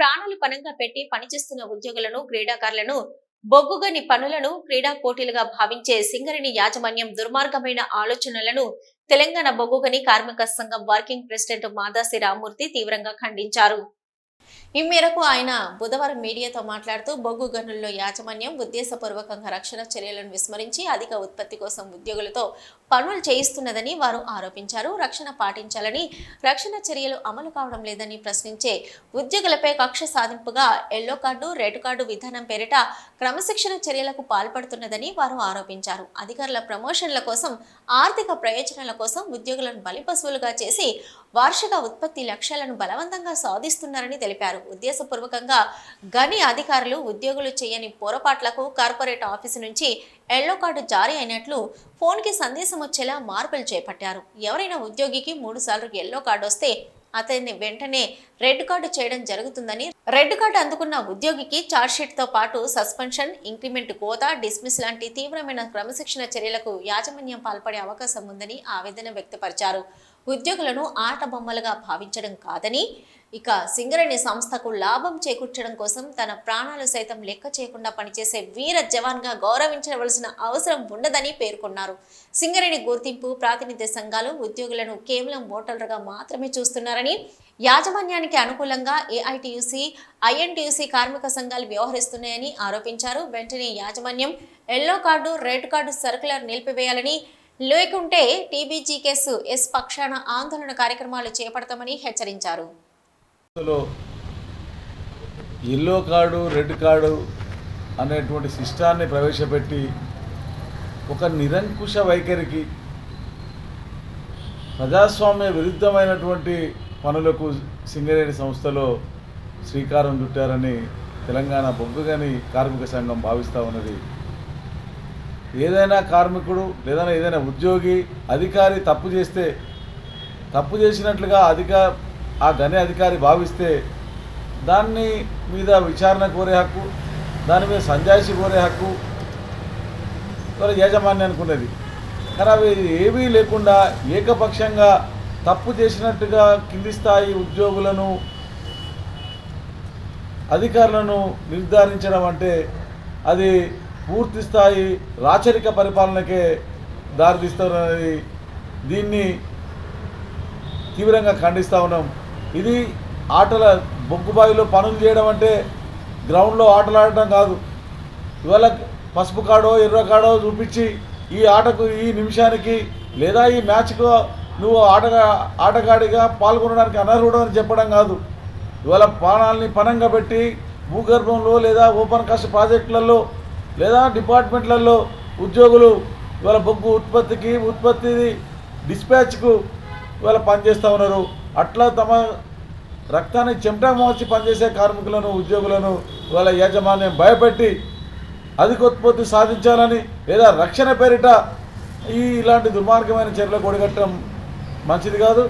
ప్రాణాలు పణంగా పెట్టి పనిచేస్తున్న ఉద్యోగులను, క్రీడాకారులను బొగ్గుగని పనులను క్రీడా పోటీలుగా భావించే సింగరేణి యాజమాన్యం దుర్మార్గమైన ఆలోచనలను తెలంగాణ బొగ్గుగని కార్మిక సంఘం వర్కింగ్ ప్రెసిడెంట్ మాదాసి రామ్మూర్తి తీవ్రంగా ఖండించారు. ఈ మేరకు ఆయన బుధవారం మీడియాతో మాట్లాడుతూ బొగ్గు గనుల్లో యాజమాన్యం ఉద్దేశపూర్వకంగా రక్షణ చర్యలను విస్మరించి అధిక ఉత్పత్తి కోసం ఉద్యోగులతో పనులు చేయిస్తున్నదని వారు ఆరోపించారు. రక్షణ పాటించాలని, రక్షణ చర్యలు అమలు కావడం లేదని ప్రశ్నించే ఉద్యోగులపై కక్ష సాధింపుగా ఎల్లో కార్డు, రెడ్ కార్డు విధానం పేరిట క్రమశిక్షణ చర్యలకు పాల్పడుతున్నదని వారు ఆరోపించారు. అధికారుల ప్రమోషన్ల కోసం, ఆర్థిక ప్రయోజనాల కోసం ఉద్యోగులను బలిపశువులుగా చేసి వార్షిక ఉత్పత్తి లక్ష్యాలను బలవంతంగా సాధిస్తున్నారని తెలిపారు. ఉద్దేశపూర్వకంగా గని అధికారులు ఉద్యోగులు చేయని పొరపాట్లకు కార్పొరేట్ ఆఫీసు నుంచి ఎల్లో కార్డు జారీ అయినట్లు ఫోన్కి సందేశం వచ్చేలా మార్పులు చేపట్టారు. ఎవరైనా ఉద్యోగికి 3 సార్లు ఎల్లో కార్డు వస్తే అతన్ని వెంటనే రెడ్ కార్డు చేయడం జరుగుతుందని, రెడ్ కార్డు అందుకున్న ఉద్యోగికి ఛార్జ్షీట్ తో పాటు సస్పెన్షన్, ఇంక్రిమెంట్, కోతా, డిస్మిస్ లాంటి తీవ్రమైన క్రమశిక్షణ చర్యలకు యాజమాన్యం పాల్పడే అవకాశం ఉందని ఆవేదన వ్యక్తపరిచారు. ఉద్యోగులను ఆట బొమ్మలుగా భావించడం కాదని, ఇక సింగరేణి సంస్థకు లాభం చేకూర్చడం కోసం తన ప్రాణాలు సైతం లెక్క చేయకుండా పనిచేసే వీర జవాన్గా గౌరవించవలసిన అవసరం ఉండదని పేర్కొన్నారు. సింగరేణి గుర్తింపు ప్రాతినిధ్య సంఘాలు ఉద్యోగులను కేవలం ఓటర్లుగా మాత్రమే చూస్తున్నారని, యాజమాన్యానికి అనుకూలంగా ఏఐటీయూసీ, ఐఎన్టీయూసీ కార్మిక సంఘాలు వ్యవహరిస్తున్నాయని ఆరోపించారు. వెంటనే యాజమాన్యం yellow card, red card circular నిలిపివేయాలని, లేకుంటే టీబీజీ కేసు ఎస్ పక్షాన ఆందోళన కార్యక్రమాలు చేపడతామని హెచ్చరించారు. ఎల్లో కార్డు, రెడ్ కార్డు అనేటువంటి సిస్టాన్ని ప్రవేశపెట్టి ఒక నిరంకుశ వైఖరికి, ప్రజాస్వామ్య విరుద్ధమైనటువంటి పనులకు సింగరేణి సంస్థలో శ్రీకారం చుట్టారని తెలంగాణ బొగ్గుగని కార్మిక సంఘం భావిస్తూ ఉన్నది. ఏదైనా కార్మికుడు లేదా ఏదైనా ఉద్యోగి, అధికారి తప్పు చేస్తే, తప్పు చేసినట్లుగా ఆ గని అధికారి భావిస్తే దాన్ని మీద విచారణ కోరే హక్కు, దాని మీద సంజాయిషి కోరే హక్కు యాజమాన్యానికి ఉన్నది. కానీ అవి ఏవీ లేకుండా ఏకపక్షంగా తప్పు చేసినట్టుగా కింది స్థాయి ఉద్యోగులను, అధికారులను నిర్ధారించడం అంటే అది పూర్తి స్థాయి రాచరిక పరిపాలనకే దారితీస్తున్నది. దీన్ని తీవ్రంగా ఖండిస్తూ ఉన్నాం. ఇది బొగ్గుబావిలో పనులు చేయడం అంటే గ్రౌండ్లో ఆటలు ఆడటం కాదు. ఇవాళ పసుపు కాడో ఎర్ర కాడో చూపించి ఈ ఆటకు, ఈ నిమిషానికి లేదా ఈ మ్యాచ్కు నువ్వు ఆటగాడిగా పాల్గొనడానికి అనర్హుడు అని చెప్పడం కాదు. ఇవాళ ప్రాణాలని పణంగా పెట్టి భూగర్భంలో లేదా ఓపెన్ కాస్ట్ ప్రాజెక్టులలో లేదా డిపార్ట్మెంట్లలో ఉద్యోగులు ఇవాళ బొగ్గు ఉత్పత్తి డిస్పాచ్కు ఇవాళ పనిచేస్తూ ఉన్నారు. అట్లా తమ రక్తాన్ని చెమట మోచి పనిచేసే కార్మికులను, ఉద్యోగులను ఇవాళ యాజమాన్యం భయపెట్టి అధిక ఉత్పత్తి సాధించాలని లేదా రక్షణ పేరిట ఇలాంటి దుర్మార్గమైన చర్యలకు ఒడిగట్టడం మంచిది కాదు.